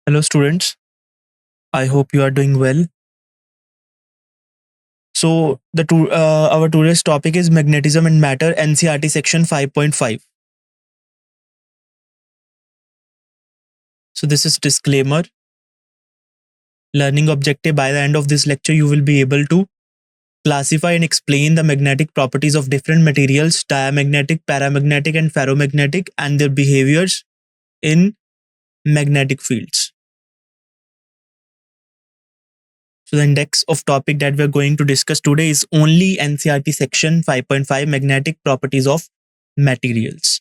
Hello, students. I hope you are doing well. So, our today's topic is magnetism and matter, NCRT section 5.5. So, this is disclaimer. Learning objective: by the end of this lecture, you will be able to classify and explain the magnetic properties of different materials, diamagnetic, paramagnetic, and ferromagnetic, and their behaviors in magnetic fields. So, the index of topic that we're going to discuss today is only NCRT section 5.5, magnetic properties of materials.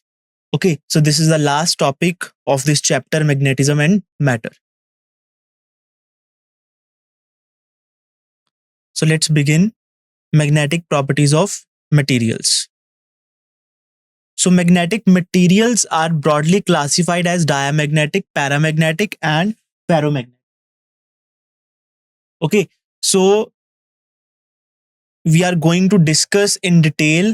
Okay, so this is the last topic of this chapter, magnetism and matter. So let's begin. Magnetic properties of materials. So magnetic materials are broadly classified as diamagnetic, paramagnetic, and ferromagnetic. Okay, so we are going to discuss in detail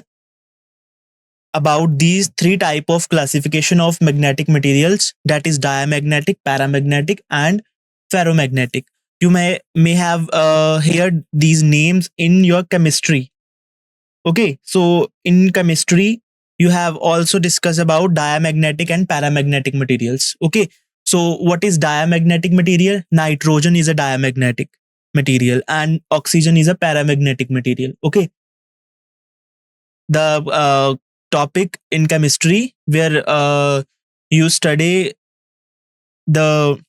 about these three type of classification of magnetic materials, that is diamagnetic, paramagnetic, and ferromagnetic. You may have heard these names in your chemistry. Okay, so in chemistry you have also discussed about diamagnetic and paramagnetic materials. Okay, so what is diamagnetic material? Nitrogen is a diamagnetic material and oxygen is a paramagnetic material. Okay, the topic in chemistry where you study the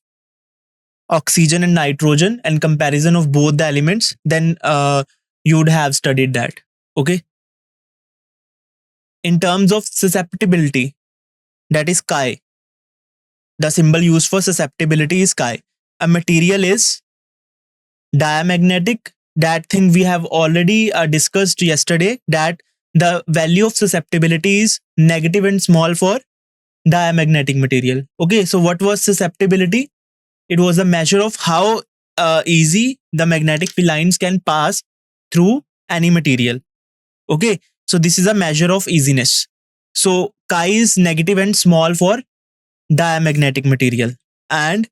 oxygen and nitrogen and comparison of both the elements, then you would have studied that. Okay, in terms of susceptibility, that is chi. The symbol used for susceptibility is chi. A material is diamagnetic. That thing we have already discussed yesterday, that the value of susceptibility is negative and small for diamagnetic material. Okay, so what was susceptibility? It was a measure of how easy the magnetic field lines can pass through any material. Okay, so this is a measure of easiness. So chi is negative and small for diamagnetic material, and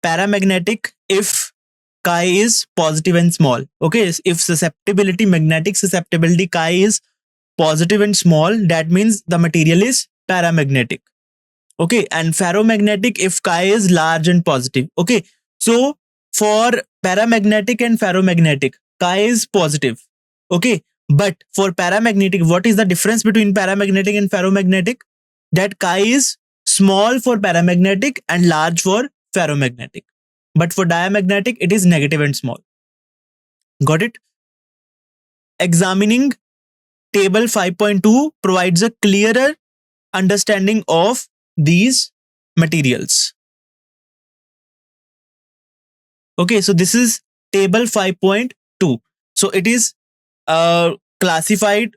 paramagnetic if chi is positive and small. Okay, if susceptibility, magnetic susceptibility chi is positive and small, that means the material is paramagnetic. Okay, and ferromagnetic if chi is large and positive. Okay, so for paramagnetic and ferromagnetic, chi is positive. Okay, but for paramagnetic, what is the difference between paramagnetic and ferromagnetic? That chi is small for paramagnetic and large for ferromagnetic, but for diamagnetic it is negative and small. Got it? Examining table 5.2 provides a clearer understanding of these materials. Okay, so this is table 5.2. So it is classified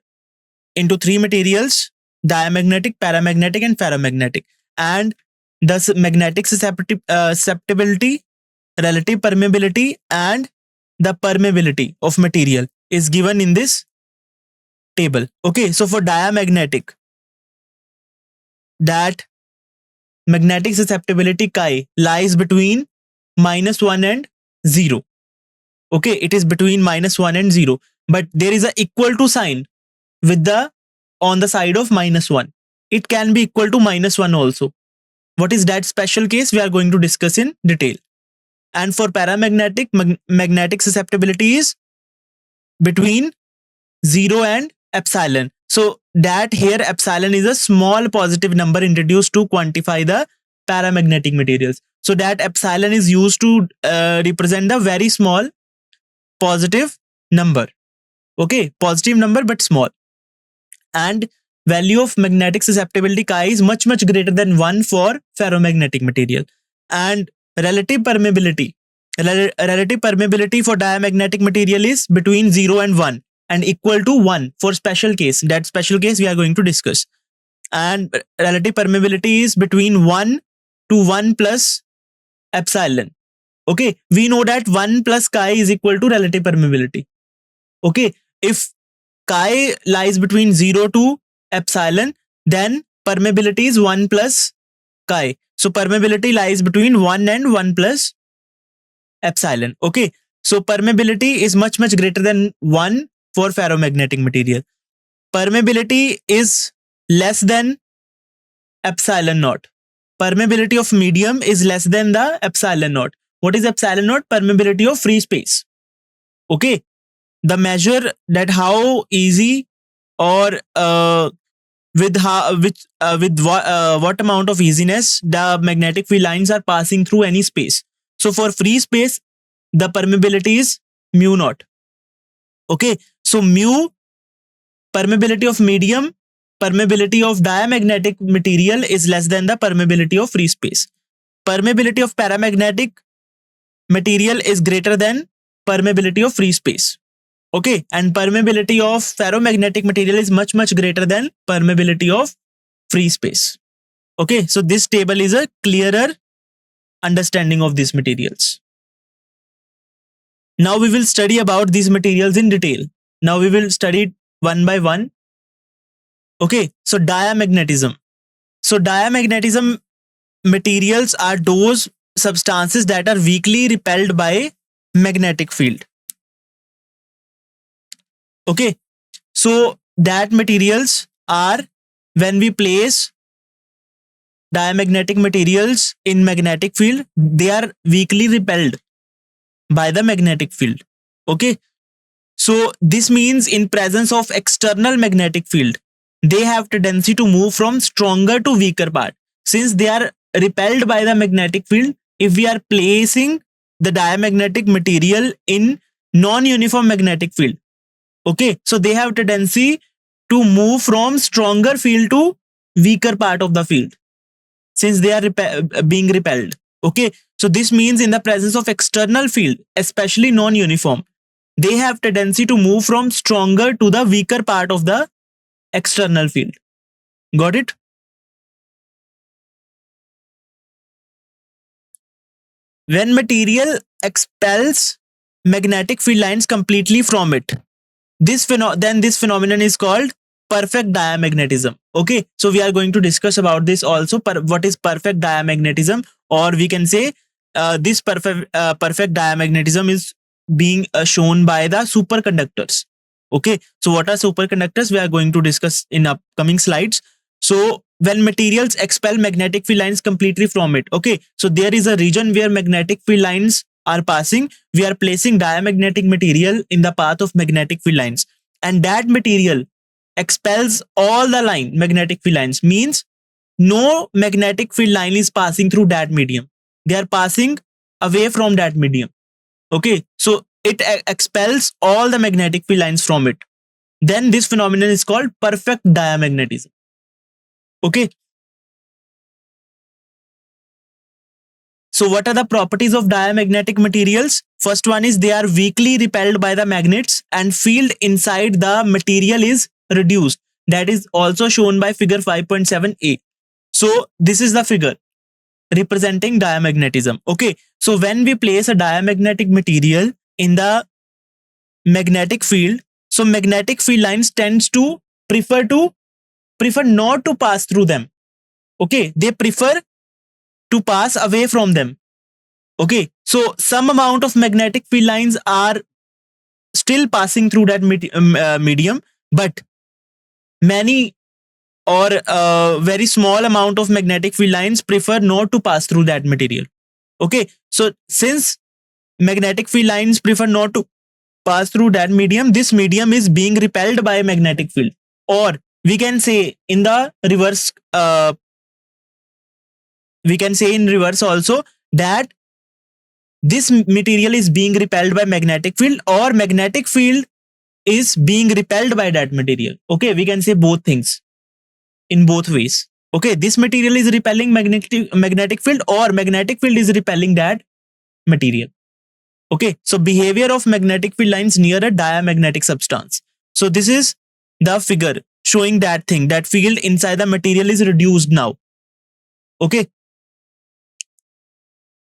into three materials: diamagnetic, paramagnetic, and ferromagnetic. And the magnetic susceptibility, relative permeability, and the permeability of material is given in this table. Okay, so for diamagnetic, that magnetic susceptibility chi lies between -1 and 0. Okay, it is between -1 and 0, but there is a equal to sign with the on the side of -1. It can be equal to -1 also. What is that special case? We are going to discuss in detail. And for paramagnetic, magnetic susceptibility is between 0 and epsilon. So that here epsilon is a small positive number introduced to quantify the paramagnetic materials. So that epsilon is used to represent the very small positive number. Okay, positive number but small. And value of magnetic susceptibility chi is much greater than 1 for ferromagnetic material. And relative permeability for diamagnetic material is between 0 and 1 and equal to 1 for special case. That special case we are going to discuss. And relative permeability is between 1 to 1 plus epsilon. Okay, we know that 1 plus chi is equal to relative permeability. Okay, if chi lies between 0 to epsilon, then permeability is 1 plus chi. So permeability lies between 1 and 1 plus epsilon. Okay. So permeability is much greater than 1 for ferromagnetic material. Permeability is less than epsilon naught. Permeability of medium is less than the epsilon naught. What is epsilon naught? Permeability of free space. Okay. The measure that how easy or what amount of easiness the magnetic field lines are passing through any space. So for free space, the permeability is mu naught. Okay. So mu, permeability of medium, permeability of diamagnetic material is less than the permeability of free space. Permeability of paramagnetic material is greater than permeability of free space. Okay. And permeability of ferromagnetic material is much greater than permeability of free space. Okay. So this table is a clearer understanding of these materials. Now we will study about these materials in detail. Now we will study it one by one. Okay. So diamagnetism. So diamagnetism materials are those substances that are weakly repelled by magnetic field. Okay. So that materials are when we place diamagnetic materials in magnetic field, they are weakly repelled by the magnetic field. Okay. So this means in presence of external magnetic field, they have tendency to move from stronger to weaker part. Since they are repelled by the magnetic field, if we are placing the diamagnetic material in non-uniform magnetic field, okay, so they have tendency to move from stronger field to weaker part of the field since they are being repelled. Okay. So this means in the presence of external field, especially non-uniform, they have tendency to move from stronger to the weaker part of the external field. Got it? When material expels magnetic field lines completely from it, then this phenomenon is called perfect diamagnetism. Okay. So we are going to discuss about this also. What is perfect diamagnetism? Or we can say this perfect diamagnetism is being shown by the superconductors. Okay. So what are superconductors? We are going to discuss in upcoming slides. So when materials expel magnetic field lines completely from it. Okay. So there is a region where magnetic field lines are passing. We are placing diamagnetic material in the path of magnetic field lines. And that material expels all the magnetic field lines. Means no magnetic field line is passing through that medium. They are passing away from that medium. Okay. So it expels all the magnetic field lines from it. Then this phenomenon is called perfect diamagnetism. Okay. So what are the properties of diamagnetic materials? First one is they are weakly repelled by the magnets and field inside the material is reduced. That is also shown by figure 5.7a. So this is the figure representing diamagnetism. Okay. So when we place a diamagnetic material in the magnetic field, so magnetic field lines tends to prefer not to pass through them. Okay. They prefer to pass away from them. Okay. So some amount of magnetic field lines are still passing through that medium, but many or very small amount of magnetic field lines prefer not to pass through that material. Okay. So since magnetic field lines prefer not to pass through that medium, this medium is being repelled by a magnetic field. Or we can say in the reverse, we can say in reverse also that this material is being repelled by magnetic field or magnetic field is being repelled by that material. Okay. We can say both things in both ways. Okay. This material is repelling magnetic field or magnetic field is repelling that material. Okay. So behavior of magnetic field lines near a diamagnetic substance. So this is the figure showing that thing, that field inside the material is reduced now. Okay.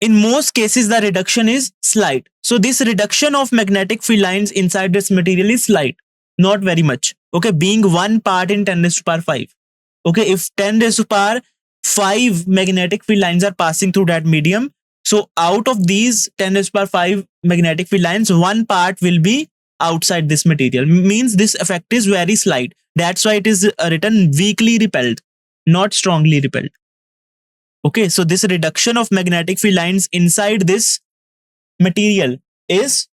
In most cases, the reduction is slight. So this reduction of magnetic field lines inside this material is slight, not very much. Okay. Being 1 part in 10 raised to power 5. Okay. If 10 raised to power 5 magnetic field lines are passing through that medium. So out of these 10 raised to power 5 magnetic field lines, one part will be outside this material. Means this effect is very slight. That's why it is written weakly repelled, not strongly repelled. Okay, so this reduction of magnetic field lines inside this material is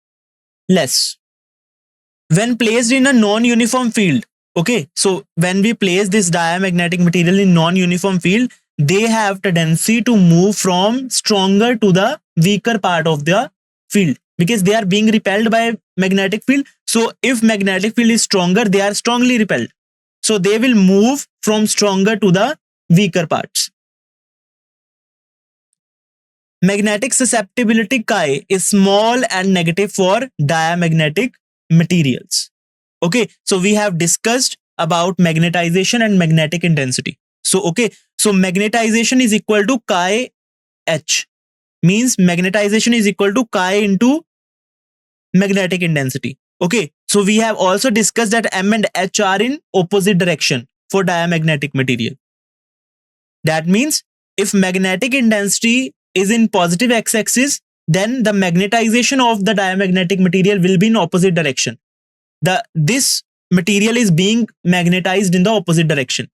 less. When placed in a non-uniform field, okay, so when we place this diamagnetic material in non-uniform field, they have tendency to move from stronger to the weaker part of the field because they are being repelled by magnetic field. So if magnetic field is stronger, they are strongly repelled. So they will move from stronger to the weaker parts. Magnetic susceptibility chi is small and negative for diamagnetic materials. Okay, so we have discussed about magnetization and magnetic intensity. So okay, so magnetization is equal to chi h, means magnetization is equal to chi into magnetic intensity. Okay, so we have also discussed that M and H are in opposite direction for diamagnetic material. That means if magnetic intensity is in positive x-axis, then the magnetization of the diamagnetic material will be in opposite direction. This material is being magnetized in the opposite direction.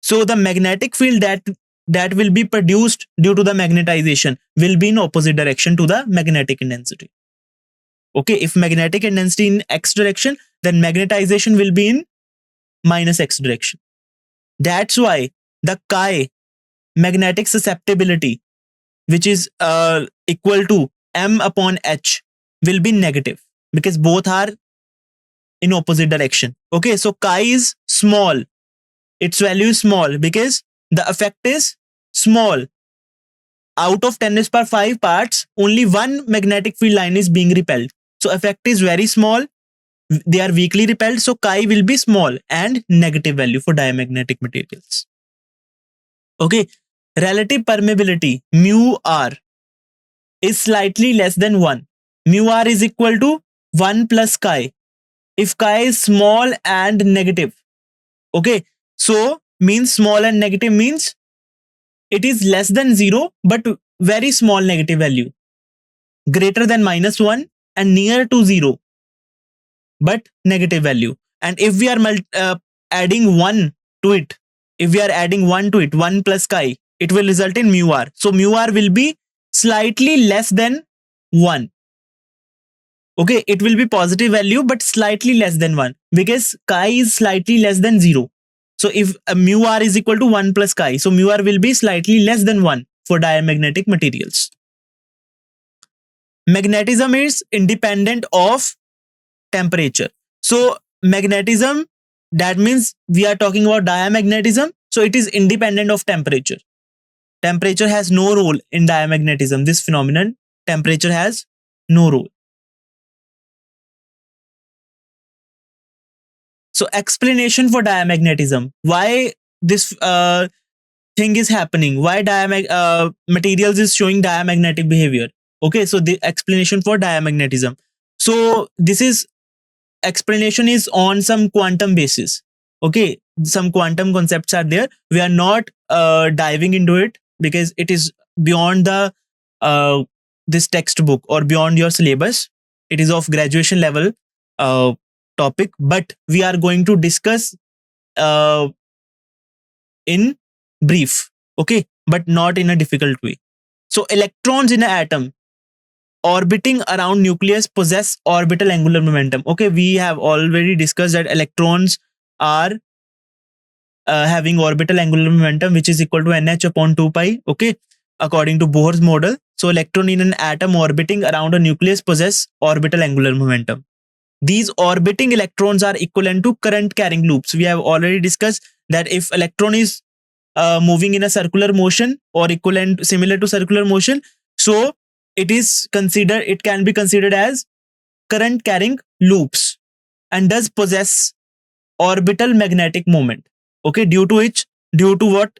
So the magnetic field that will be produced due to the magnetization will be in opposite direction to the magnetic intensity. Okay, if magnetic intensity in x direction, then magnetization will be in minus x direction. That's why the chi magnetic susceptibility, which is equal to m upon h, will be negative because both are in opposite direction. Okay, so chi is small. Its value is small because the effect is small. Out of 10 raised to power 5 parts, only one magnetic field line is being repelled. So effect is very small. They are weakly repelled. So chi will be small and negative value for diamagnetic materials. Okay, relative permeability mu r is slightly less than 1. Mu r is equal to 1 plus chi. If chi is small and negative, okay, so means small and negative means it is less than 0 but very small negative value, greater than minus 1 and near to 0 but negative value. And if we are adding 1 to it, if we are adding 1 to it, 1 plus chi, it will result in mu r. So mu r will be slightly less than 1. Okay, it will be positive value but slightly less than 1 because chi is slightly less than 0. So if mu r is equal to 1 plus chi, so mu r will be slightly less than 1 for diamagnetic materials. Magnetism is independent of temperature. So magnetism, that means we are talking about diamagnetism. So it is independent of temperature. Temperature has no role in diamagnetism. This phenomenon, temperature has no role. So explanation for diamagnetism. Why this thing is happening? Why materials is showing diamagnetic behavior? Okay, so the explanation for diamagnetism. So this is explanation is on some quantum basis. Okay, some quantum concepts are there. We are not diving into it because it is beyond the this textbook or beyond your syllabus. It is of graduation level topic, but we are going to discuss in brief. Okay, but not in a difficult way. So electrons in an atom orbiting around nucleus possess orbital angular momentum. Okay, we have already discussed that electrons are having orbital angular momentum which is equal to nh upon 2 pi. Okay, according to Bohr's model. So electron in an atom orbiting around a nucleus possess orbital angular momentum. These orbiting electrons are equivalent to current carrying loops. We have already discussed that if electron is moving in a circular motion or equivalent similar to circular motion, so it can be considered as current carrying loops and does possess orbital magnetic moment. Okay, due to what?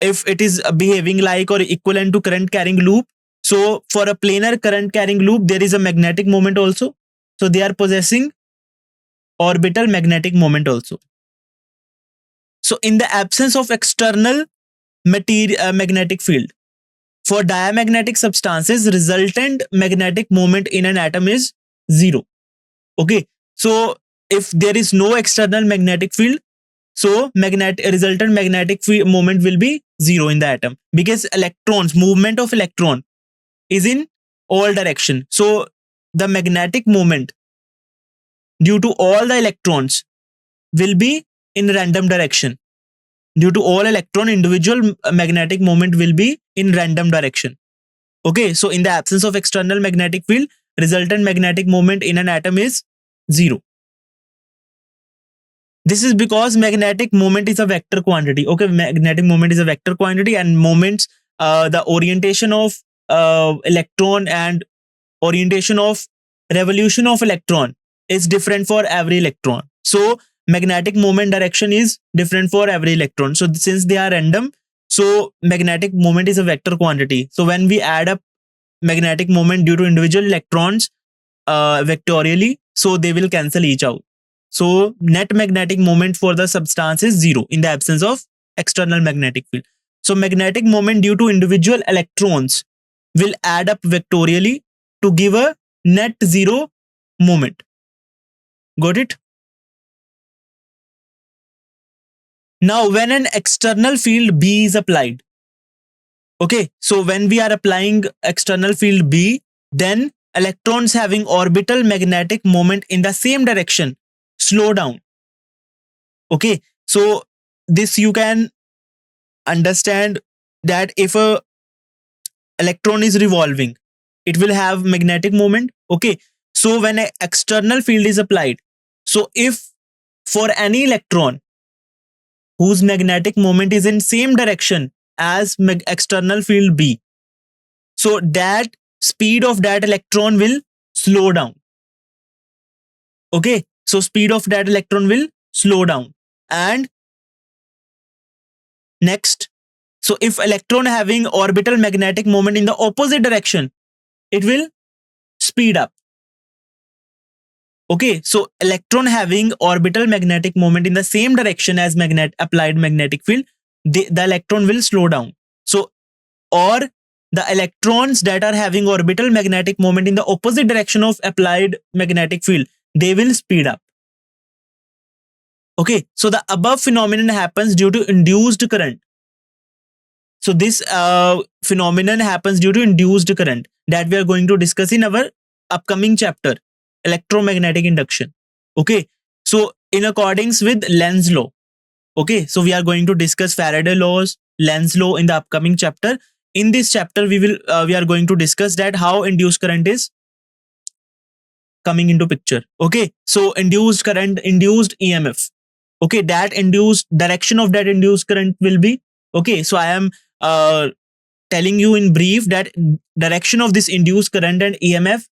If it is behaving like or equivalent to current carrying loop, so for a planar current carrying loop there is a magnetic moment also. So they are possessing orbital magnetic moment also. So in the absence of external magnetic field. For diamagnetic substances, resultant magnetic moment in an atom is zero. Okay, so if there is no external magnetic field, so resultant magnetic moment will be zero in the atom, because movement of electron is in all direction. So the magnetic moment due to all the electrons will be in random direction. Due to all electron, individual magnetic moment will be in random direction. Okay, so in the absence of external magnetic field, resultant magnetic moment in an atom is zero. This is because magnetic moment is a vector quantity. Okay, magnetic moment is a vector quantity, and moments, the orientation of electron and orientation of revolution of electron is different for every electron. So magnetic moment direction is different for every electron. So since they are random, so magnetic moment is a vector quantity. So when we add up magnetic moment due to individual electrons vectorially, so they will cancel each out. So net magnetic moment for the substance is zero in the absence of external magnetic field. So magnetic moment due to individual electrons will add up vectorially to give a net zero moment. Got it? Now, when an external field B is applied, okay, so when we are applying external field B, then electrons having orbital magnetic moment in the same direction slow down. Okay, so this you can understand that if a electron is revolving, it will have magnetic moment. Okay, so when an external field is applied, so if for any electron whose magnetic moment is in same direction as external field B, so that speed of that electron will slow down. Okay, so speed of that electron will slow down. And next, so if electron having orbital magnetic moment in the opposite direction, it will speed up. Okay, so electron having orbital magnetic moment in the same direction as applied magnetic field, the electron will slow down. So, or the electrons that are having orbital magnetic moment in the opposite direction of applied magnetic field, they will speed up. Okay, so the above phenomenon happens due to induced current. So this phenomenon happens due to induced current that we are going to discuss in our upcoming chapter, electromagnetic induction. Okay, so in accordance with Lenz law. Okay, so we are going to discuss Faraday laws, Lenz law in the upcoming chapter. In this chapter, we are going to discuss that how induced current is coming into picture. Okay, so induced current, induced EMF. Okay, that induced direction of that induced current will be, okay, so I am telling you in brief that direction of this induced current and EMF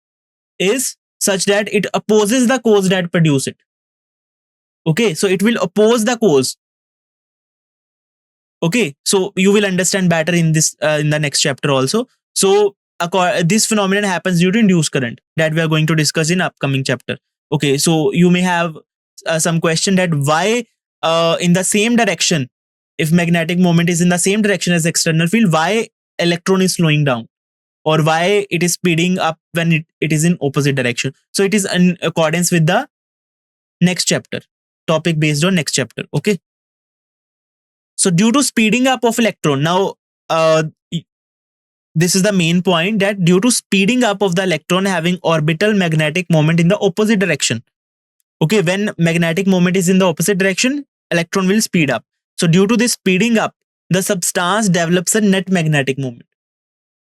is such that it opposes the cause that produce it. Okay, so it will oppose the cause. Okay, so you will understand better in this in the next chapter also. So this phenomenon happens due to induced current that we are going to discuss in upcoming chapter. Okay, so you may have some question that why in the same direction, if magnetic moment is in the same direction as external field, why electron is slowing down, or why it is speeding up when it is in opposite direction. So it is in accordance with the next chapter, topic based on next chapter. Okay, so due to speeding up of electron, now this is the main point, that due to speeding up of the electron having orbital magnetic moment in the opposite direction. Okay, when magnetic moment is in the opposite direction, electron will speed up. So due to this speeding up, the substance develops a net magnetic moment.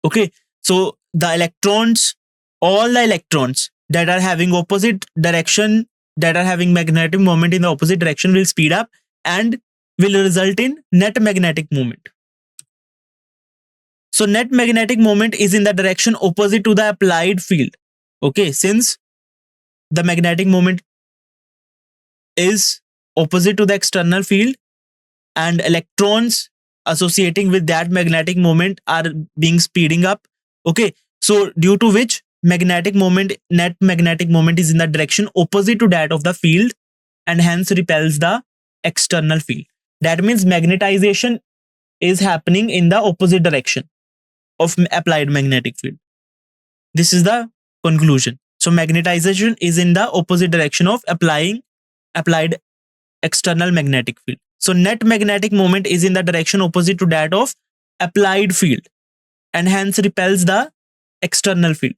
Okay, so the electrons, all the electrons that are having opposite direction, that are having magnetic moment in the opposite direction, will speed up and will result in net magnetic moment. So net magnetic moment is in the direction opposite to the applied field. Okay, since the magnetic moment is opposite to the external field and electrons associating with that magnetic moment are being speeding up. Okay, so due to which magnetic moment, net magnetic moment is in the direction opposite to that of the field and hence repels the external field. That means magnetization is happening in the opposite direction of applied magnetic field. This is the conclusion. So magnetization is in the opposite direction of applied external magnetic field. So net magnetic moment is in the direction opposite to that of applied field and hence repels the external field.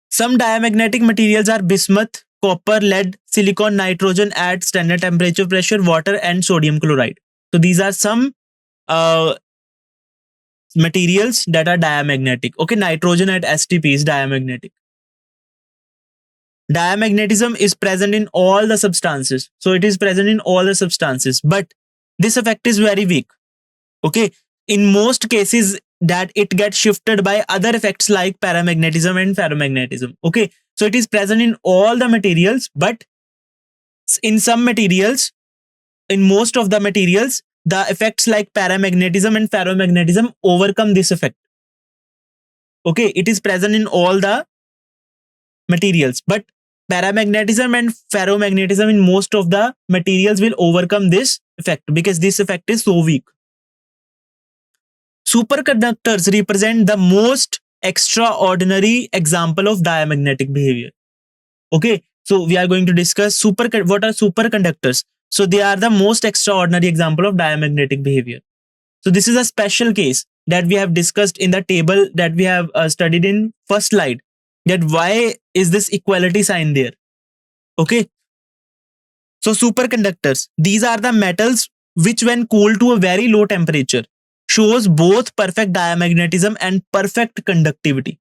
Some diamagnetic materials are bismuth, copper, lead, silicon, nitrogen at standard temperature, pressure, water, and sodium chloride. So these are some materials that are diamagnetic. Okay, nitrogen at STP is diamagnetic. Diamagnetism is present in all the substances. So it is present in all the substances, but this effect is very weak. Okay, in most cases that it gets shifted by other effects like paramagnetism and ferromagnetism. Okay, so it is present in all the materials, but in some materials, in most of the materials, the effects like paramagnetism and ferromagnetism overcome this effect. Okay, it is present in all the materials, but paramagnetism and ferromagnetism in most of the materials will overcome this effect because this effect is so weak. Superconductors represent the most extraordinary example of diamagnetic behavior. Okay, so we are going to discuss what are superconductors. So they are the most extraordinary example of diamagnetic behavior. So this is a special case that we have discussed in the table that we have studied in first slide, that why is this equality sign there. Okay, so superconductors, these are the metals which when cooled to a very low temperature shows both perfect diamagnetism and perfect conductivity.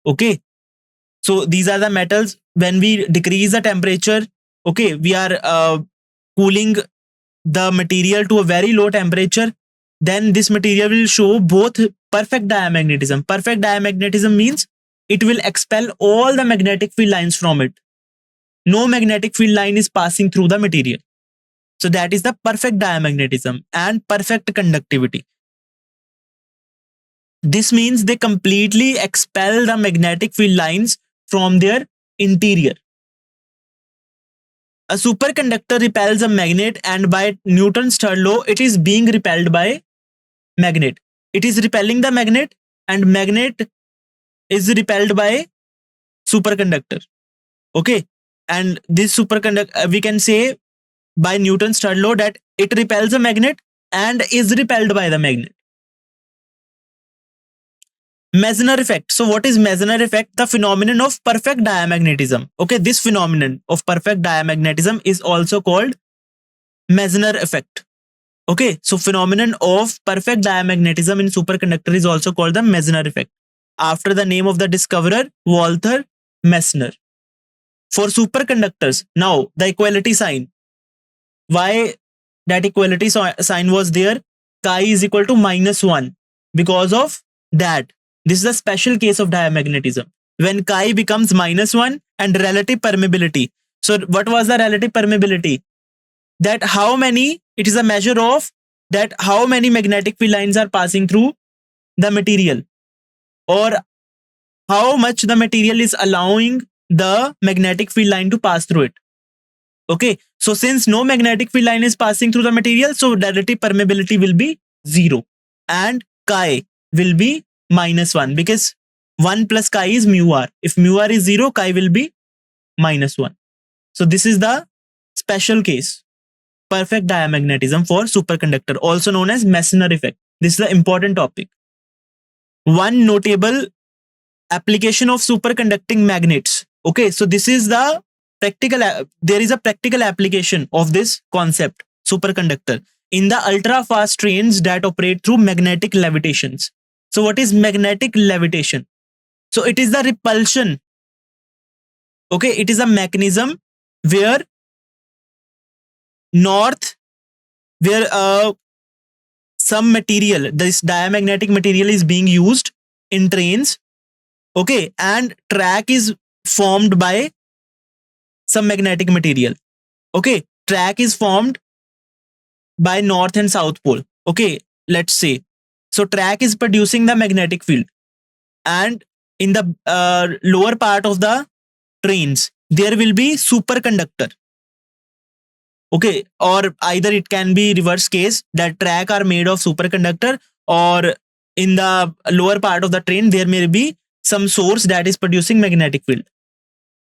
Okay, so these are the metals when we decrease the temperature. Okay, we are cooling the material to a very low temperature, then this material will show both perfect diamagnetism. Perfect diamagnetism means it will expel all the magnetic field lines from it. No magnetic field line is passing through the material. So that is the perfect diamagnetism and perfect conductivity. This means they completely expel the magnetic field lines from their interior. A superconductor repels a magnet, and by Newton's third law, it is being repelled by magnet. It is repelling the magnet, and magnet is repelled by superconductor. Okay, and this superconductor, we can say by Newton's third law that it repels a magnet and is repelled by the magnet. Meissner effect. So what is Meissner effect? The phenomenon of perfect diamagnetism. Okay, this phenomenon of perfect diamagnetism is also called Meissner effect. Okay, so phenomenon of perfect diamagnetism in superconductor is also called the Meissner effect, after the name of the discoverer, Walther Meissner. For superconductors, now the equality sign. Why that equality sign was there? Chi is equal to -1 because of that. This is a special case of diamagnetism. When chi becomes -1 and relative permeability. So what was the relative permeability? That how many, it is a measure of that how many magnetic field lines are passing through the material, or how much the material is allowing the magnetic field line to pass through it. Okay, so since no magnetic field line is passing through the material, so relative permeability will be 0 and chi will be -1 because 1 plus chi is mu r. If mu r is 0, chi will be -1. So this is the special case, perfect diamagnetism for superconductor, also known as Meissner effect. This is the important topic. One notable application of superconducting magnets. Okay, so this is the practical, there is a practical application of this concept, superconductor, in the ultra fast trains that operate through magnetic levitations. So what is magnetic levitation? So it is the repulsion. Okay, it is a mechanism where some material, this diamagnetic material is being used in trains. Okay, and track is formed by some magnetic material. Okay, track is formed by north and south pole. Okay, let's say. So track is producing the magnetic field, and in the lower part of the trains, there will be superconductor. Okay, or either it can be reverse case, that track are made of superconductor, or in the lower part of the train there may be some source that is producing magnetic field.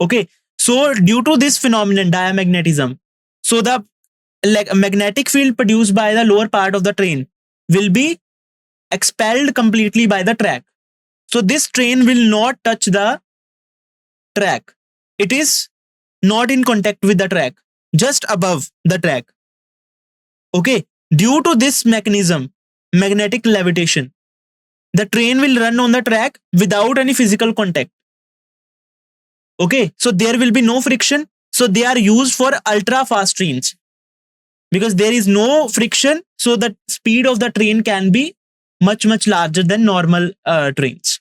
Okay, so due to this phenomenon diamagnetism, so the like magnetic field produced by the lower part of the train will be expelled completely by the track. So this train will not touch the track. It is not in contact with the track, just above the track. Okay, due to this mechanism, magnetic levitation, the train will run on the track without any physical contact. Okay, so there will be no friction. So they are used for ultra fast trains because there is no friction. So the speed of the train can be much larger than normal trains.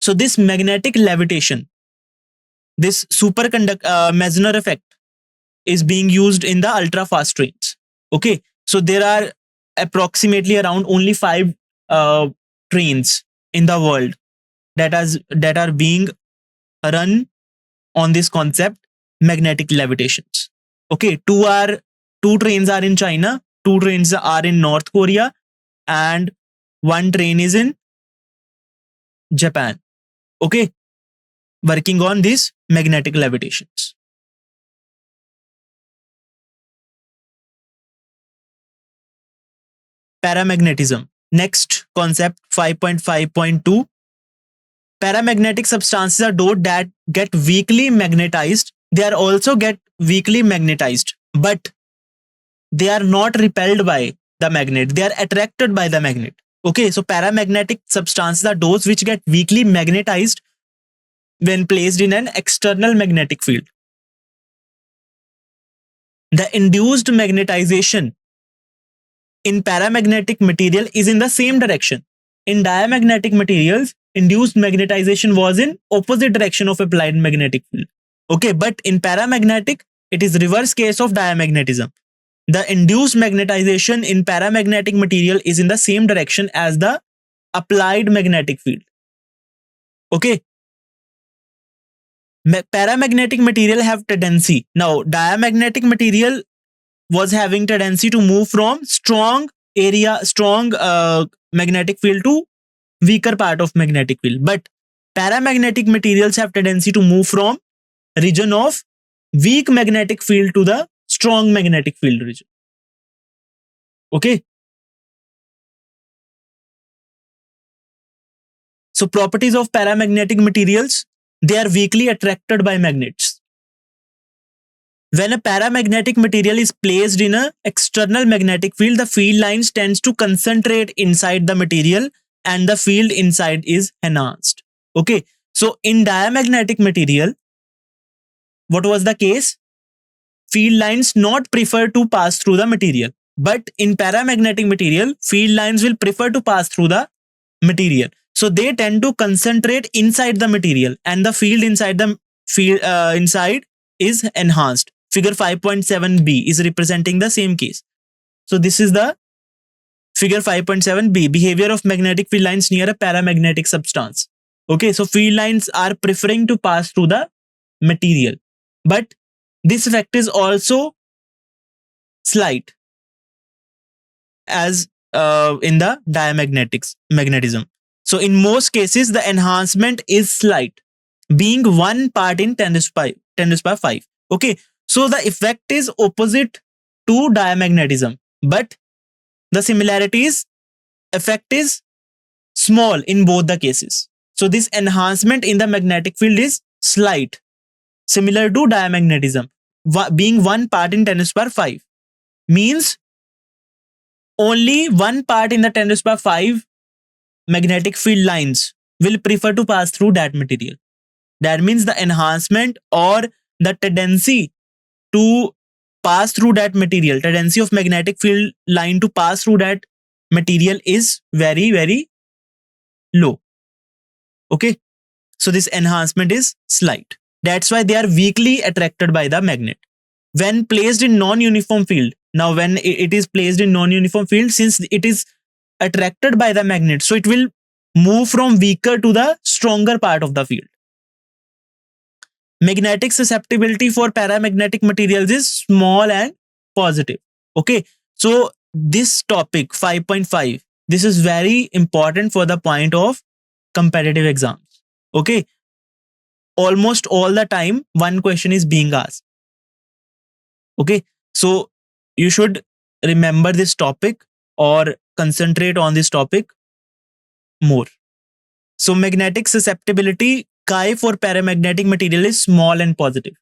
So this magnetic levitation, this Meissner effect is being used in the ultra fast trains. Okay, so there are approximately around only 5 trains in the world that are being run on this concept, magnetic levitations. Okay, two trains are in China, 2 trains are in North Korea, and 1 train is in Japan. Okay, working on these magnetic levitations. Paramagnetism. Next concept 5.5.2. Paramagnetic substances are those that get weakly magnetized. They are also get weakly magnetized, but they are not repelled by the magnet. They are attracted by the magnet. Okay, so paramagnetic substances are those which get weakly magnetized when placed in an external magnetic field. The induced magnetization in paramagnetic material is in the same direction. In diamagnetic materials, induced magnetization was in opposite direction of applied magnetic field. Okay, but in paramagnetic, it is reverse case of diamagnetism. The induced magnetization in paramagnetic material is in the same direction as the applied magnetic field. Okay, paramagnetic material have tendency. Now, diamagnetic material was having tendency to move from strong magnetic field to weaker part of magnetic field, but paramagnetic materials have tendency to move from region of weak magnetic field to the strong magnetic field region. Okay, so properties of paramagnetic materials, they are weakly attracted by magnets. When a paramagnetic material is placed in an external magnetic field, the field lines tends to concentrate inside the material and the field inside is enhanced. Okay, so in diamagnetic material, what was the case? Field lines not prefer to pass through the material, but in paramagnetic material, field lines will prefer to pass through the material. So they tend to concentrate inside the material and the field inside the field inside is enhanced. Figure 5.7b is representing the same case. So this is the figure 5.7b, behavior of magnetic field lines near a paramagnetic substance. Okay, so field lines are preferring to pass through the material, but this effect is also slight as in the magnetism. So in most cases, the enhancement is slight, being 1 part in 10 to the power 5. Okay, so the effect is opposite to diamagnetism, but the similarities effect is small in both the cases. So this enhancement in the magnetic field is slight, similar to diamagnetism, being 1 part in 10 to the power 5. Means only 1 part in the 10 to the power 5 magnetic field lines will prefer to pass through that material. That means the enhancement or the tendency to pass through that material, tendency of magnetic field line to pass through that material is very low. Okay, so this enhancement is slight. That's why they are weakly attracted by the magnet. When placed in non-uniform field, now when it is placed in non-uniform field, since it is attracted by the magnet, so it will move from weaker to the stronger part of the field. Magnetic susceptibility for paramagnetic materials is small and positive. Okay, so this topic 5.5, this is very important for the point of competitive exams. Okay, almost all the time one question is being asked. Okay, so you should remember this topic or concentrate on this topic more. So magnetic susceptibility chi for paramagnetic material is small and positive.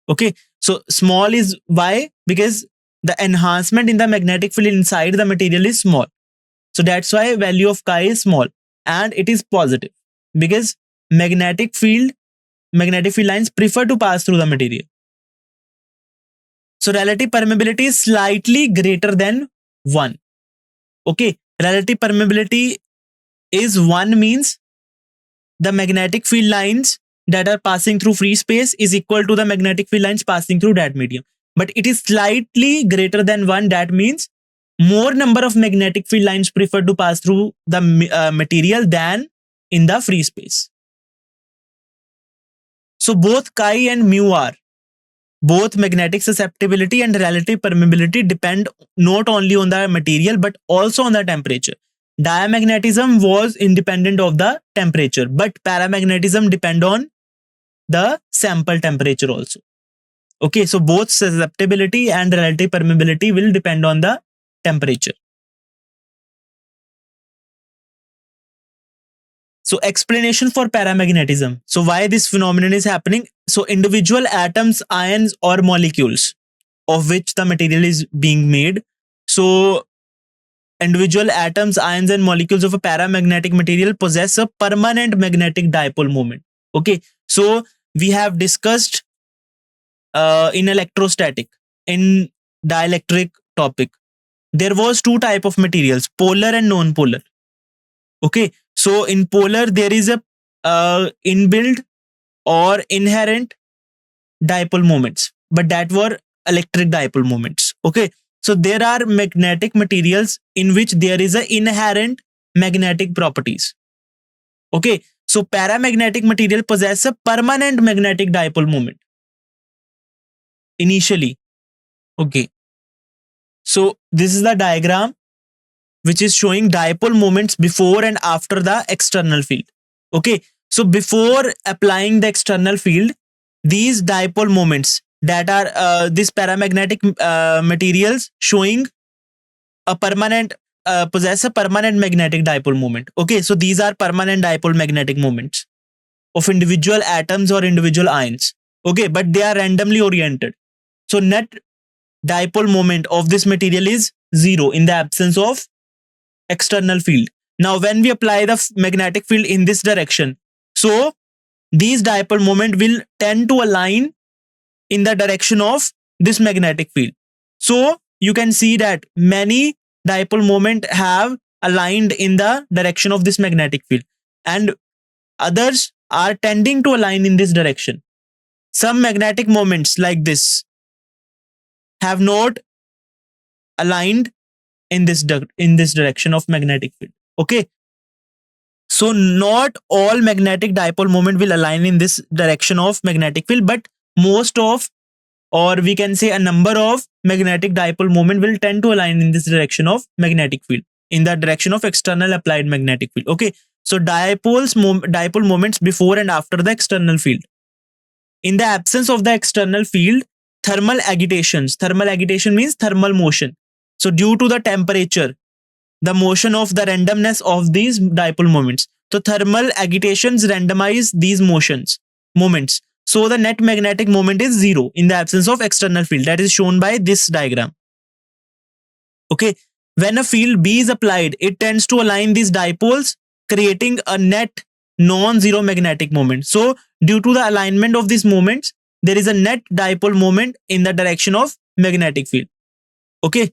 Okay, so small is why? Because the enhancement in the magnetic field inside the material is small. So that's why value of chi is small, and it is positive because magnetic field lines prefer to pass through the material. So relative permeability is slightly greater than 1. Okay, relative permeability is 1 means the magnetic field lines that are passing through free space is equal to the magnetic field lines passing through that medium. But it is slightly greater than 1. That means more number of magnetic field lines prefer to pass through the material than in the free space. So both chi and mu r, both magnetic susceptibility and relative permeability depend not only on the material but also on the temperature. Diamagnetism was independent of the temperature, but paramagnetism depend on the sample temperature also. Okay, so both susceptibility and relative permeability will depend on the temperature. So explanation for paramagnetism. So why this phenomenon is happening? So individual atoms, ions or molecules of which the material is being made. So individual atoms, ions and molecules of a paramagnetic material possess a permanent magnetic dipole moment. Okay, so we have discussed in electrostatic, in dielectric topic, there was two type of materials, polar and non-polar. Okay, so in polar there is a inbuilt or inherent dipole moments, but that were electric dipole moments. Okay, so there are magnetic materials in which there is a inherent magnetic properties. Okay, so paramagnetic material possess a permanent magnetic dipole moment initially. Okay, so this is the diagram which is showing dipole moments before and after the external field. Okay, so before applying the external field, these dipole moments that are these paramagnetic materials showing a permanent possess a permanent magnetic dipole moment. Okay, so these are permanent dipole magnetic moments of individual atoms or individual ions. Okay, but they are randomly oriented. So net dipole moment of this material is 0 in the absence of external field. Now when we apply the magnetic field in this direction, so these dipole moment will tend to align in the direction of this magnetic field. So you can see that many dipole moment have aligned in the direction of this magnetic field, and others are tending to align in this direction. Some magnetic moments like this have not aligned in this direction of magnetic field. Okay, so not all magnetic dipole moment will align in this direction of magnetic field, but most of, or we can say a number of magnetic dipole moment will tend to align in this direction of magnetic field, in the direction of external applied magnetic field. Okay, so dipole moments before and after the external field. In the absence of the external field, thermal agitation means thermal motion. So due to the temperature, the motion of the randomness of these dipole moments, so thermal agitations randomize these moments. So the net magnetic moment is 0 in the absence of external field. That is shown by this diagram. Okay, when a field B is applied, it tends to align these dipoles, creating a net non-zero magnetic moment. So due to the alignment of these moments, there is a net dipole moment in the direction of magnetic field. Okay,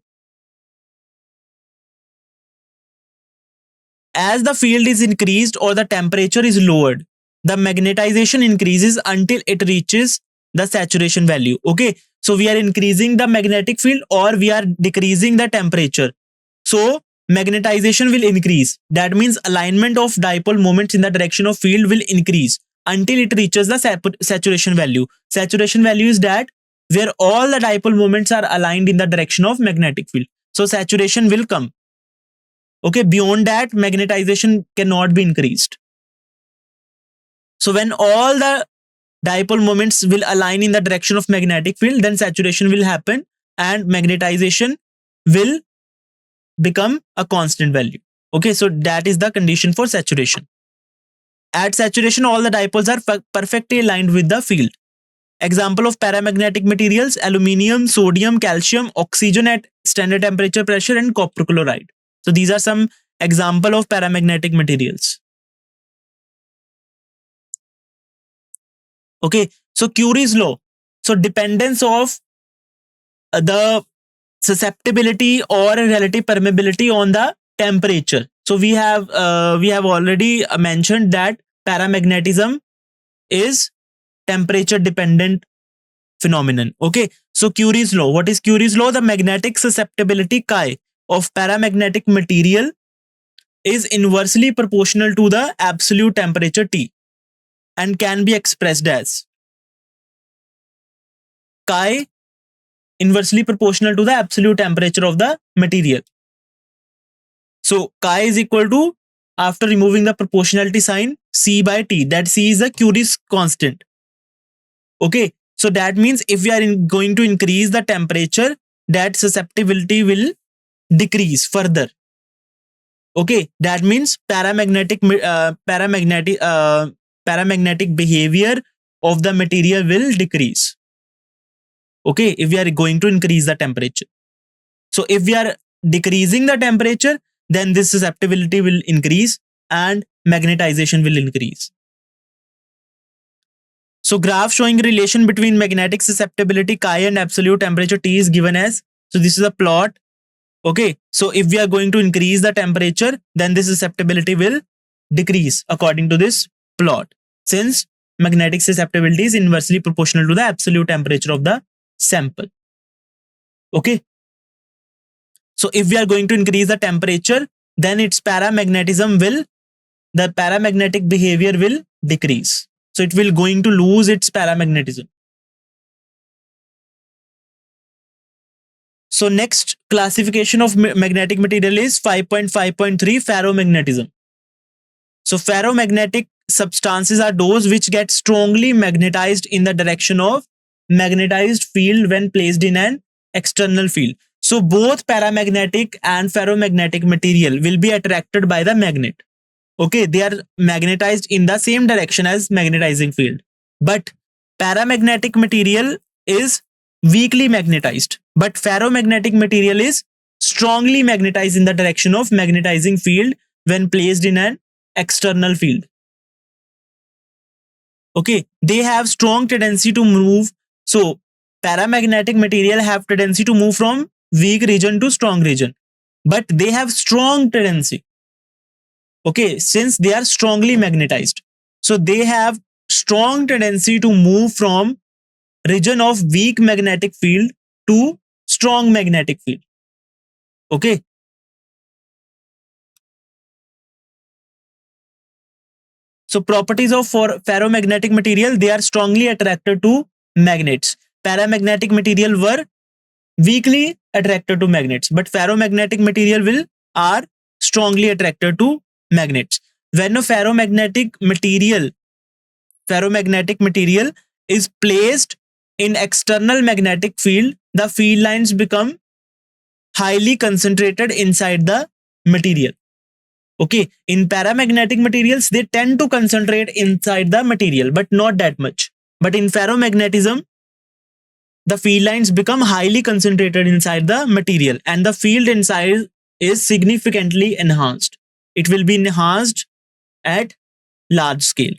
as the field is increased or the temperature is lowered, the magnetization increases until it reaches the saturation value. Okay, so we are increasing the magnetic field or we are decreasing the temperature, so magnetization will increase. That means alignment of dipole moments in the direction of field will increase. until it reaches the saturation value. Saturation value is that where all the dipole moments are aligned in the direction of magnetic field. So saturation will come. Okay, beyond that, magnetization cannot be increased. So when all the dipole moments will align in the direction of magnetic field, then saturation will happen and magnetization will become a constant value. Okay, so that is the condition for saturation. At saturation, all the dipoles are perfectly aligned with the field. Example of paramagnetic materials: aluminium, sodium, calcium, oxygen at standard temperature, pressure, and copper chloride. So these are some example of paramagnetic materials. Okay, so Curie's law. So dependence of the susceptibility or relative permeability on the temperature. So we have already mentioned that paramagnetism is temperature dependent phenomenon. Okay, so Curie's law. What is Curie's law? The magnetic susceptibility chi of paramagnetic material is inversely proportional to the absolute temperature T and can be expressed as chi inversely proportional to the absolute temperature of the material. So chi is equal to, after removing the proportionality sign, C by T. That C is the Curie's constant. Okay, so that means if we are going to increase the temperature, that susceptibility will decrease further. Okay, that means paramagnetic behavior of the material will decrease. Okay, if we are going to increase the temperature. So if we are decreasing the temperature, then this susceptibility will increase and magnetization will increase. So graph showing relation between magnetic susceptibility chi and absolute temperature T is given as, so this is a plot. Okay, so if we are going to increase the temperature, then this susceptibility will decrease according to this plot, since magnetic susceptibility is inversely proportional to the absolute temperature of the sample. Okay, so if we are going to increase the temperature, then its paramagnetism will, the paramagnetic behavior will decrease. So it will going to lose its paramagnetism. So next classification of magnetic material is 5.5.3 ferromagnetism. So ferromagnetic substances are those which get strongly magnetized in the direction of magnetized field when placed in an external field. So both paramagnetic and ferromagnetic material will be attracted by the magnet. Okay, they are magnetized in the same direction as magnetizing field, but paramagnetic material is weakly magnetized, but ferromagnetic material is strongly magnetized in the direction of magnetizing field when placed in an external field. Okay, they have strong tendency to move. So paramagnetic material have tendency to move from weak region to strong region, but they have strong tendency. Okay, since they are strongly magnetized, so they have strong tendency to move from region of weak magnetic field to strong magnetic field. Okay, so properties of ferromagnetic material: they are strongly attracted to magnets. Paramagnetic material were weakly attracted to magnets, but ferromagnetic material will are strongly attracted to magnets. When a ferromagnetic material is placed in external magnetic field, the field lines become highly concentrated inside the material. Okay, in paramagnetic materials, they tend to concentrate inside the material, but not that much. But in ferromagnetism, the field lines become highly concentrated inside the material and the field inside is significantly enhanced. It will be enhanced at large scale.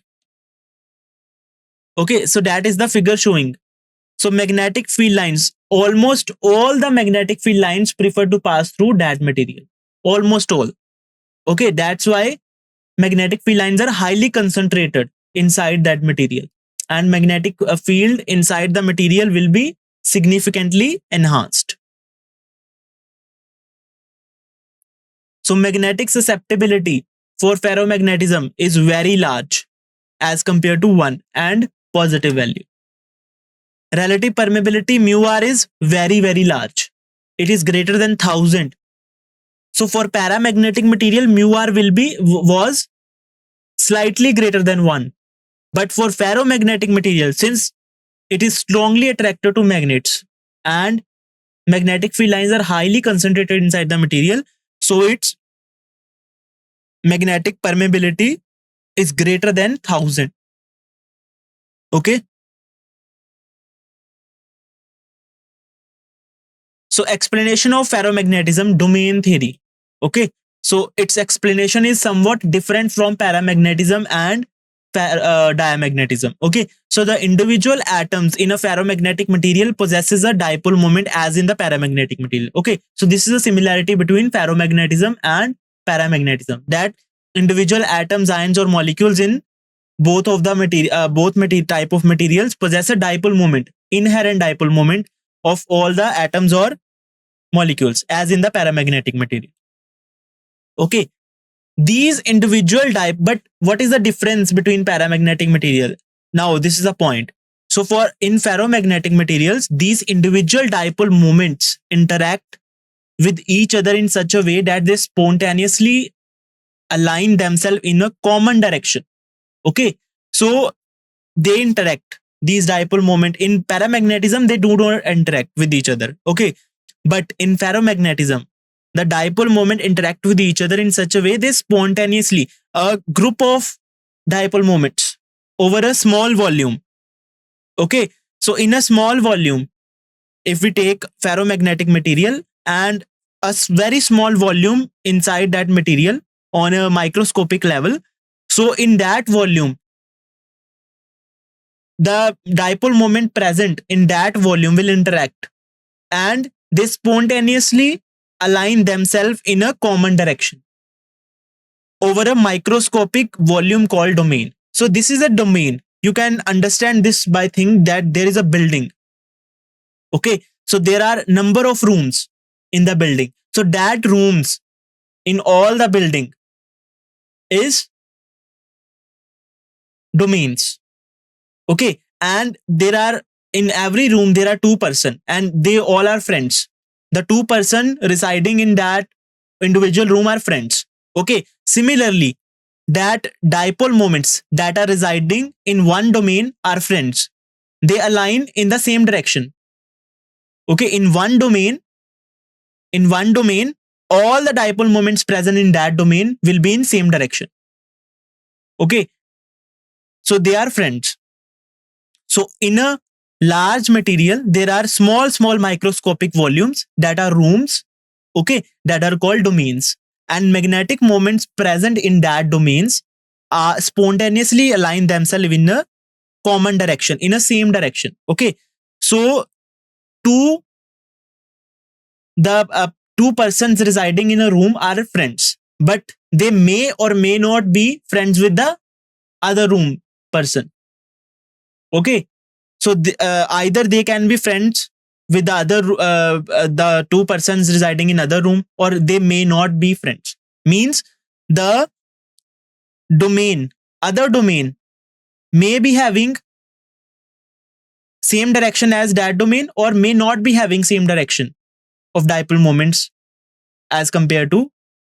Okay, so that is the figure showing. So magnetic field lines, almost all the magnetic field lines prefer to pass through that material. Almost all. Okay, that's why magnetic field lines are highly concentrated inside that material, and magnetic field inside the material will be significantly enhanced. So magnetic susceptibility for ferromagnetism is very large. as compared to 1 and positive value. Relative permeability mu r is very, very large. It is greater than 1000. So for paramagnetic material, mu r was slightly greater than 1. But for ferromagnetic material, since it is strongly attracted to magnets and magnetic field lines are highly concentrated inside the material, so its magnetic permeability is greater than 1000. Okay. So explanation of ferromagnetism domain theory. Okay. So its explanation is somewhat different from paramagnetism and diamagnetism. Okay. So the individual atoms in a ferromagnetic material possesses a dipole moment as in the paramagnetic material. Okay. So this is a similarity between ferromagnetism and paramagnetism, that individual atoms, ions or molecules in both of the type of materials possess a dipole moment, inherent dipole moment of all the atoms or molecules as in the paramagnetic material. Okay. These individual but what is the difference between paramagnetic material? Now this is a point. So for in ferromagnetic materials, these individual dipole moments interact with each other in such a way that they spontaneously align themselves in a common direction. Okay. So they interact. These dipole moment in paramagnetism, they do not interact with each other. Okay. But in ferromagnetism, the dipole moment interact with each other in such a way they spontaneously, a group of dipole moments over a small volume. Okay. So in a small volume, if we take ferromagnetic material and a very small volume inside that material on a microscopic level, so in that volume, the dipole moment present in that volume will interact and they spontaneously align themselves in a common direction over a microscopic volume called domain. So this is a domain. You can understand this by thinking that there is a building. Okay. So there are number of rooms in the building. So that rooms in all the building is domains. Okay. And there are in every room there are 2 person and they all are friends. The 2 person residing in that individual room are friends. Okay. Similarly, that dipole moments that are residing in one domain are friends. They align in the same direction. Okay. In one domain, all the dipole moments present in that domain will be in same direction. Okay. So they are friends. So in a large material, there are small microscopic volumes that are rooms, okay, that are called domains. And magnetic moments present in that domains are spontaneously align themselves in a common direction, in a same direction. Okay. So two the 2 persons residing in a room are friends, but they may or may not be friends with the other room person. Okay. So either they can be friends with the 2 persons residing in other room, or they may not be friends. Means the other domain may be having same direction as that domain, or may not be having same direction of dipole moments as compared to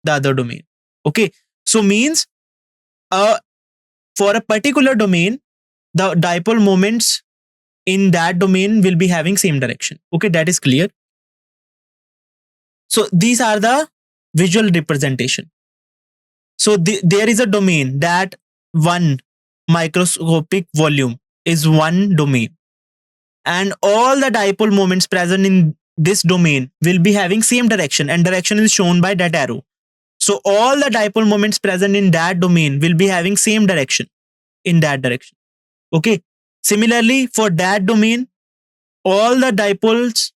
the other domain. Okay. So means for a particular domain, the dipole moments in that domain will be having same direction. Okay, that is clear. So these are the visual representation. So there is a domain that one microscopic volume is one domain, and all the dipole moments present in this domain will be having same direction, and direction is shown by that arrow. So all the dipole moments present in that domain will be having same direction in that direction. Okay. Similarly, for that domain, all the dipoles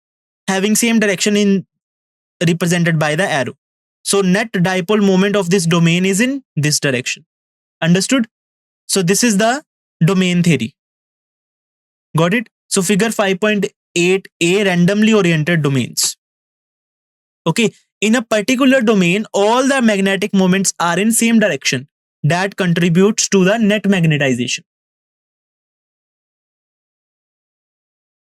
having same direction in represented by the arrow. So net dipole moment of this domain is in this direction. Understood? So this is the domain theory. Got it? So figure 5.8a, randomly oriented domains. Okay. In a particular domain, all the magnetic moments are in same direction. that contributes to the net magnetization.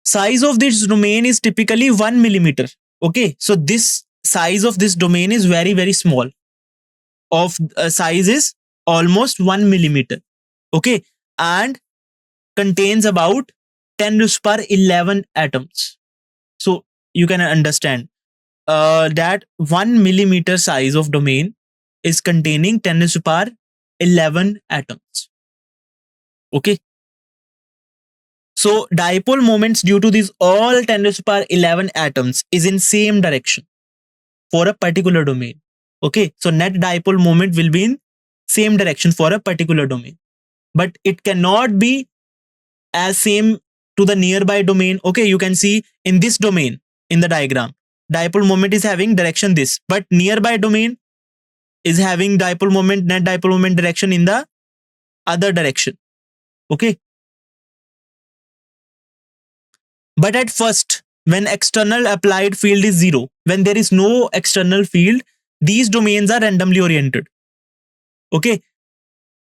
Size of this domain is typically 1 millimeter. Okay, so this size of this domain is very, very small. Of size is almost 1 millimeter. Okay, and contains about 10 to the power 11 atoms. So you can understand that 1 millimeter size of domain is containing 10 to the power 11 atoms. Okay. So dipole moments due to these all 10 to the power 11 atoms is in same direction for a particular domain. Okay. So net dipole moment will be in same direction for a particular domain. But it cannot be as same to the nearby domain. Okay. You can see in this domain in the diagram, dipole moment is having direction this, but nearby domain is having dipole moment, net dipole moment direction in the other direction. Okay. But at first, when external applied field is zero, when there is no external field, these domains are randomly oriented. Okay.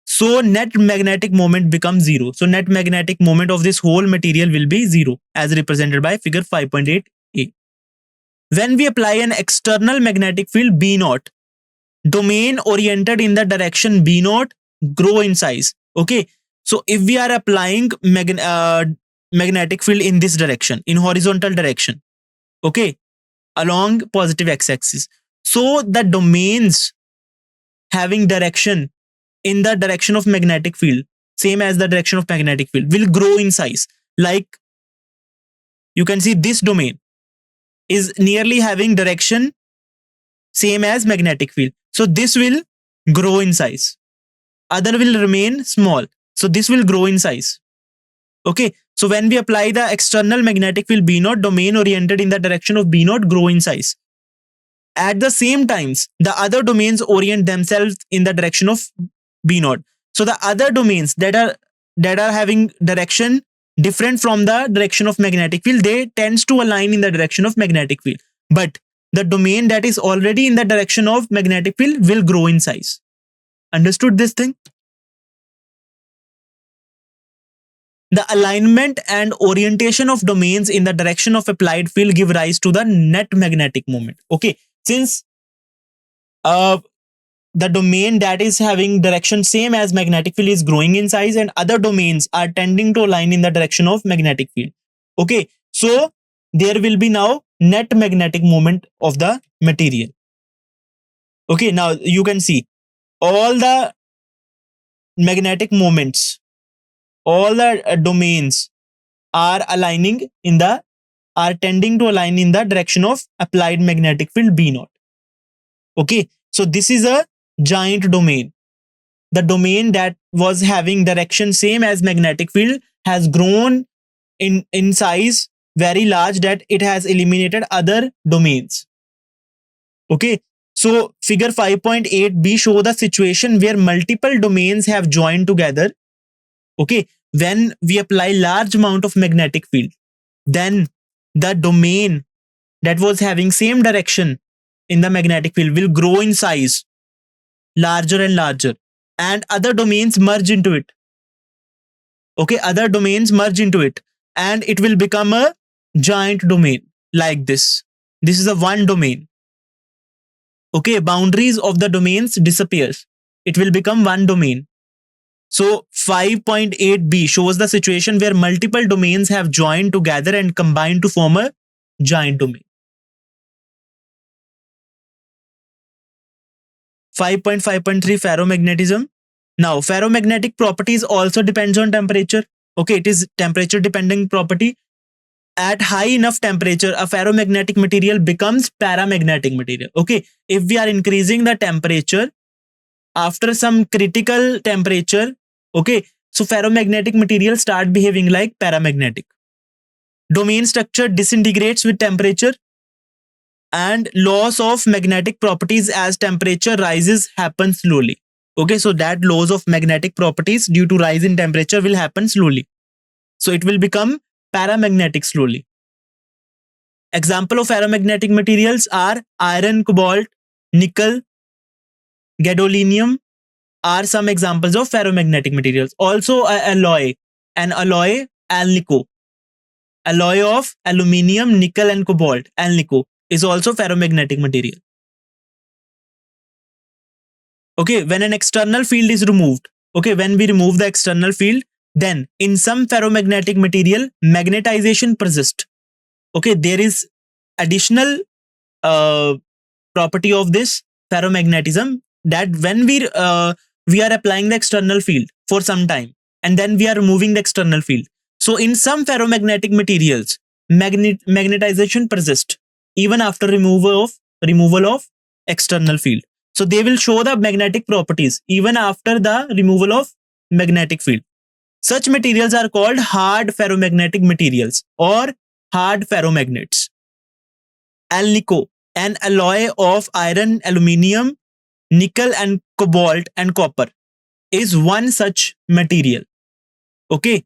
So net magnetic moment becomes zero. So net magnetic moment of this whole material will be zero, as represented by figure 5.8a. When we apply an external magnetic field B naught, domain oriented in the direction B naught grow in size. Okay. So if we are applying magnetic field in this direction, in horizontal direction, okay, along positive x-axis, so the domains having direction in the direction of magnetic field, same as the direction of magnetic field, will grow in size. Like you can see this domain is nearly having direction same as magnetic field. So this will grow in size. Other will remain small. So this will grow in size. Okay. So when we apply the external magnetic field B naught, domain oriented in the direction of B naught grow in size. At the same times, the other domains orient themselves in the direction of B naught. So the other domains that are having direction different from the direction of magnetic field, they tends to align in the direction of magnetic field. But the domain that is already in the direction of magnetic field will grow in size. Understood this thing? The alignment and orientation of domains in the direction of applied field give rise to the net magnetic moment. Okay, since the domain that is having direction same as magnetic field is growing in size and other domains are tending to align in the direction of magnetic field. Okay, so there will be now net magnetic moment of the material. Okay, now you can see all the magnetic moments, all the domains are aligning in the, are tending to align in the direction of applied magnetic field B naught. Okay, so this is a giant domain. The domain that was having direction same as magnetic field has grown in size very large that it has eliminated other domains. Okay, so figure 5.8b show the situation where multiple domains have joined together. Okay, when we apply large amount of magnetic field, then the domain that was having same direction in the magnetic field will grow in size larger and larger, and other domains merge into it. Okay, other domains merge into it and it will become a giant domain like this. This is a one domain. Okay, boundaries of the domains disappears. It will become one domain. So 5.8b shows the situation where multiple domains have joined together and combined to form a giant domain. 5.5.3 ferromagnetism. Now, ferromagnetic properties also depends on temperature. Okay, it is temperature dependent property. At high enough temperature, a ferromagnetic material becomes paramagnetic material. Okay, if we are increasing the temperature after some critical temperature, okay, so ferromagnetic material start behaving like paramagnetic. Domain structure disintegrates with temperature, and loss of magnetic properties as temperature rises happens slowly. Okay, so that loss of magnetic properties due to rise in temperature will happen slowly. So it will become paramagnetic slowly. Example of ferromagnetic materials are iron, cobalt, nickel, gadolinium, are some examples of ferromagnetic materials. Also, an alloy, alnico, alloy of aluminium, nickel, and cobalt, alnico, is also ferromagnetic material. Okay, when an external field is removed, okay, when we remove the external field, then in some ferromagnetic material, magnetization persists. Okay, there is additional property of this ferromagnetism, that when we are applying the external field for some time and then we are removing the external field. So in some ferromagnetic materials, magnetization persists even after removal of external field. So they will show the magnetic properties even after the removal of magnetic field. Such materials are called hard ferromagnetic materials or hard ferromagnets. Alnico, an alloy of iron, aluminium, nickel, and cobalt and copper, is one such material. Okay.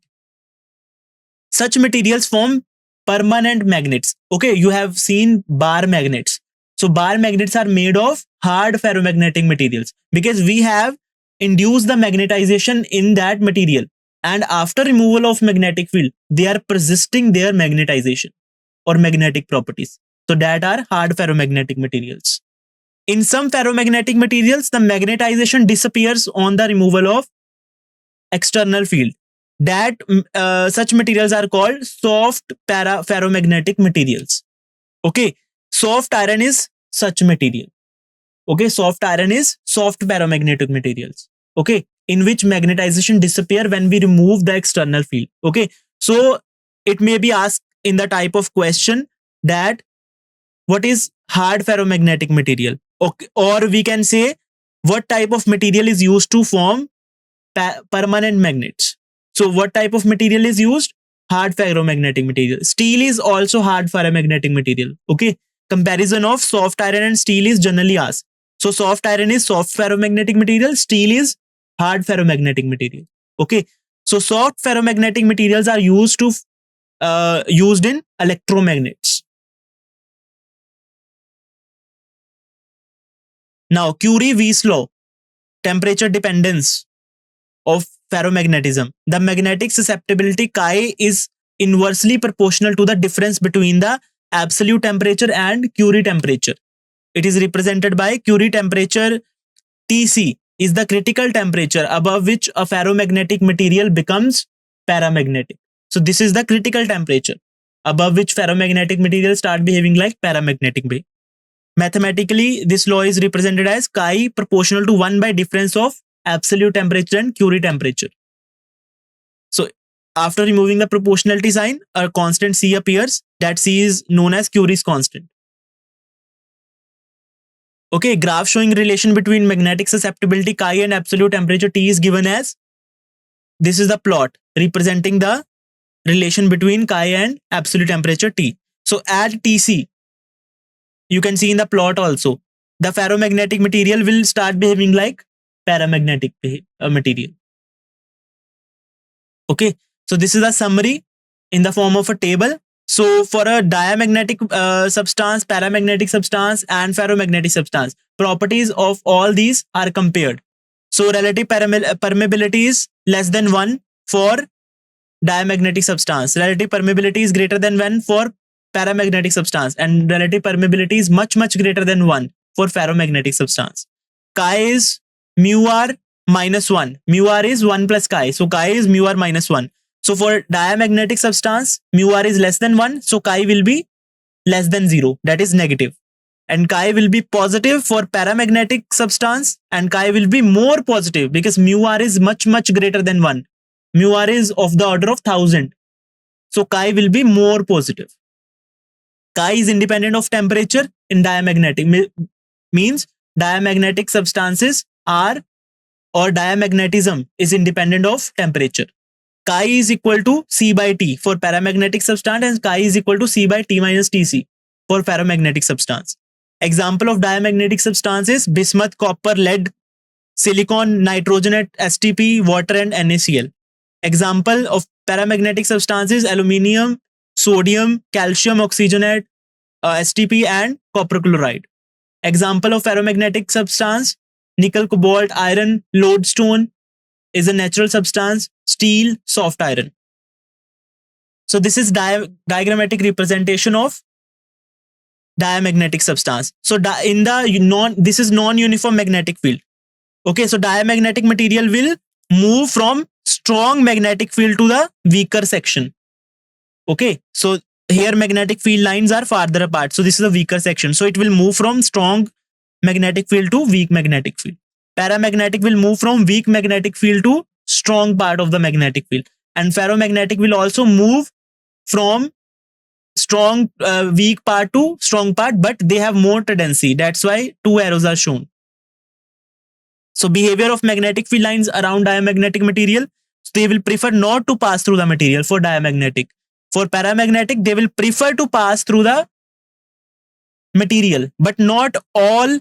Such materials form permanent magnets. Okay, you have seen bar magnets. So bar magnets are made of hard ferromagnetic materials because we have induced the magnetization in that material, and after removal of magnetic field, they are persisting their magnetization or magnetic properties. So that are hard ferromagnetic materials. In some ferromagnetic materials, the magnetization disappears on the removal of external field. That such materials are called soft ferromagnetic materials. Okay, soft iron is such material. Okay, soft iron is soft ferromagnetic materials. Okay, in which magnetization disappear when we remove the external field. Okay, so it may be asked in the type of question that what is hard ferromagnetic material? Okay, or we can say what type of material is used to form permanent magnets. So what type of material is used? Hard ferromagnetic material. Steel is also hard ferromagnetic material. Okay, comparison of soft iron and steel is generally asked. So soft iron is soft ferromagnetic material, steel is hard ferromagnetic material. Okay, so soft ferromagnetic materials are used in electromagnets. Now, Curie-Weiss law, temperature dependence of ferromagnetism. The magnetic susceptibility chi is inversely proportional to the difference between the absolute temperature and Curie temperature. It is represented by Curie temperature Tc is the critical temperature above which a ferromagnetic material becomes paramagnetic. So this is the critical temperature above which ferromagnetic materials start behaving like paramagnetic way. Mathematically, this law is represented as chi proportional to 1 by difference of absolute temperature and Curie temperature. So after removing the proportionality sign, a constant C appears. That C is known as Curie's constant. Okay, graph showing relation between magnetic susceptibility chi and absolute temperature T is given as, this is the plot representing the relation between chi and absolute temperature T. So at Tc, you can see in the plot also, the ferromagnetic material will start behaving like paramagnetic material. Okay, so this is a summary in the form of a table. So for a diamagnetic substance, paramagnetic substance, and ferromagnetic substance, properties of all these are compared. So relative permeability is less than 1 for diamagnetic substance. Relative permeability is greater than 1 for paramagnetic substance, and relative permeability is much greater than 1 for ferromagnetic substance. Chi is mu r minus 1. Mu r is 1 plus chi. So chi is mu r minus 1. So for diamagnetic substance, mu r is less than 1. So chi will be less than 0. That is negative. And chi will be positive for paramagnetic substance, and chi will be more positive because mu r is much greater than 1. Mu r is of the order of 1000. So chi will be more positive. Chi is independent of temperature in diamagnetic. Means diamagnetic substances are, or diamagnetism is independent of temperature. Chi is equal to C by T for paramagnetic substance, and chi is equal to C by T minus Tc for ferromagnetic substance. Example of diamagnetic substances: bismuth, copper, lead, silicon, nitrogen, STP, water, and NaCl. Example of paramagnetic substances: aluminium, sodium, calcium, oxygenate, STP, and copper chloride. Example of ferromagnetic substance: nickel, cobalt, iron, lodestone is a natural substance, steel, soft iron. So this is diagrammatic representation of diamagnetic substance. So in the this is non-uniform magnetic field. Okay, so diamagnetic material will move from strong magnetic field to the weaker section. Okay, so here magnetic field lines are farther apart. So this is a weaker section. So it will move from strong magnetic field to weak magnetic field. Paramagnetic will move from weak magnetic field to strong part of the magnetic field. And ferromagnetic will also move from strong weak part to strong part, but they have more tendency. That's why two arrows are shown. So behavior of magnetic field lines around diamagnetic material, they will prefer not to pass through the material for diamagnetic. For paramagnetic, they will prefer to pass through the material, but not all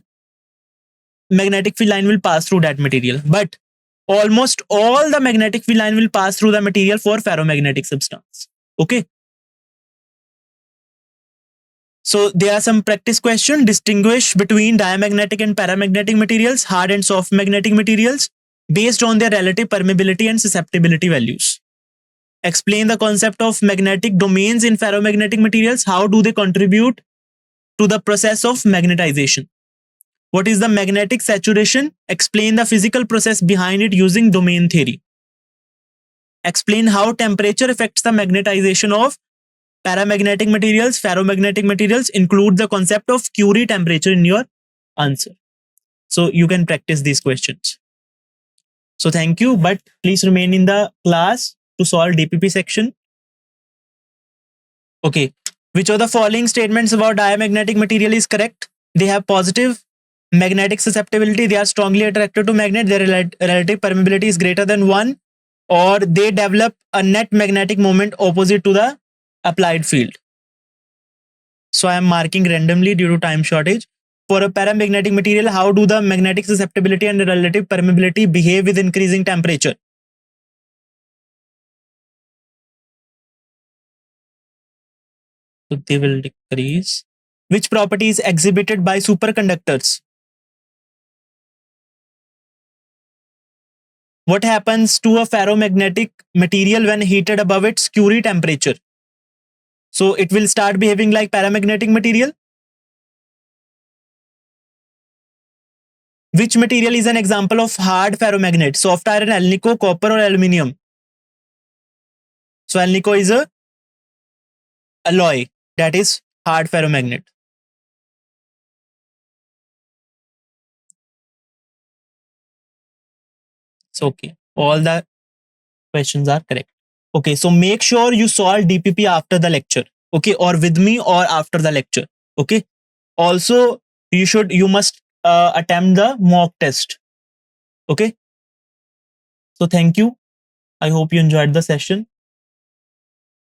magnetic field line will pass through that material. But almost all the magnetic field line will pass through the material for ferromagnetic substance. Okay. So there are some practice questions. Distinguish between diamagnetic and paramagnetic materials, hard and soft magnetic materials, based on their relative permeability and susceptibility values. Explain the concept of magnetic domains in ferromagnetic materials. How do they contribute to the process of magnetization? What is the magnetic saturation? Explain the physical process behind it using domain theory. Explain how temperature affects the magnetization of paramagnetic materials. Ferromagnetic materials. Include the concept of Curie temperature in your answer. So you can practice these questions. So thank you, but please remain in the class to solve DPP section. Okay. Which of the following statements about diamagnetic material is correct? They have positive magnetic susceptibility. They are strongly attracted to magnet. Their relative permeability is greater than 1, or they develop a net magnetic moment opposite to the applied field. So I am marking randomly due to time shortage. For a paramagnetic material, how do the magnetic susceptibility and relative permeability behave with increasing temperature? So they will decrease. Which property is exhibited by superconductors? What happens to a ferromagnetic material when heated above its Curie temperature? So it will start behaving like paramagnetic material. Which material is an example of hard ferromagnet? Soft iron, alnico, copper, or aluminium? So alnico is a alloy, that is hard ferromagnet. So okay, all the questions are correct. Okay, so make sure you solve DPP after the lecture. Okay, or with me or after the lecture. Okay. Also, you must attempt the mock test. Okay. So thank you. I hope you enjoyed the session.